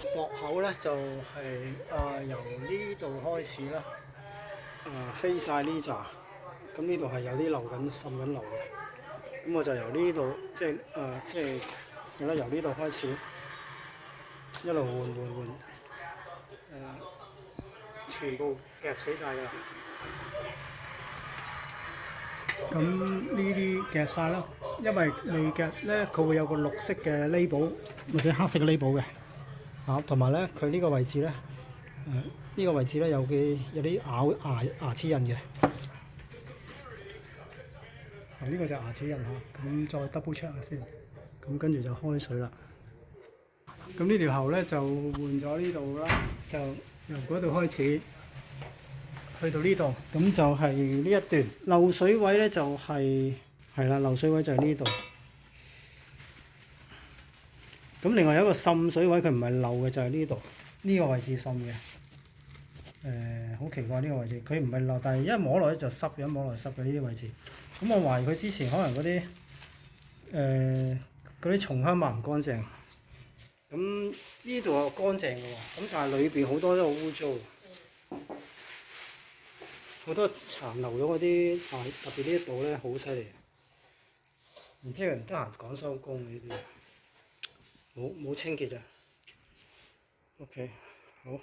駁口咧就由呢度開始啦，飛晒呢扎，咁呢度係有啲滲緊流嘅，咁我就由呢度係啦，由呢度開始一路換，全部夾死晒㗎啦。咁呢啲夾晒啦，因為未夾咧，佢會有個綠色嘅 label 或者黑色嘅 label 嘅，同埋咧佢呢個位置咧，呢個位置咧有啲牙齒印嘅，呢個就牙齒印嚇，咁再 double check 下先，咁跟住就開水啦。咁呢條喉咧就換咗呢度啦，就由嗰度開始。去到呢度，咁就係呢一段漏水位咧，就係啦，漏水位就係呢度。咁另外有一個滲水位，佢唔係漏嘅，就係呢度，呢個位置滲嘅。好奇怪呢個位置，佢唔係漏，但係一摸落咧就濕嘅，一摸落濕嘅呢啲位置。咁我懷疑佢之前可能嗰啲松香抹唔乾淨。咁呢度又乾淨嘅喎，咁但係裏邊好多都好污糟。好多殘留咗嗰啲，特別呢一度咧好犀利，唔知有人得閒趕收工呢啲，冇清潔咋。OK， 好。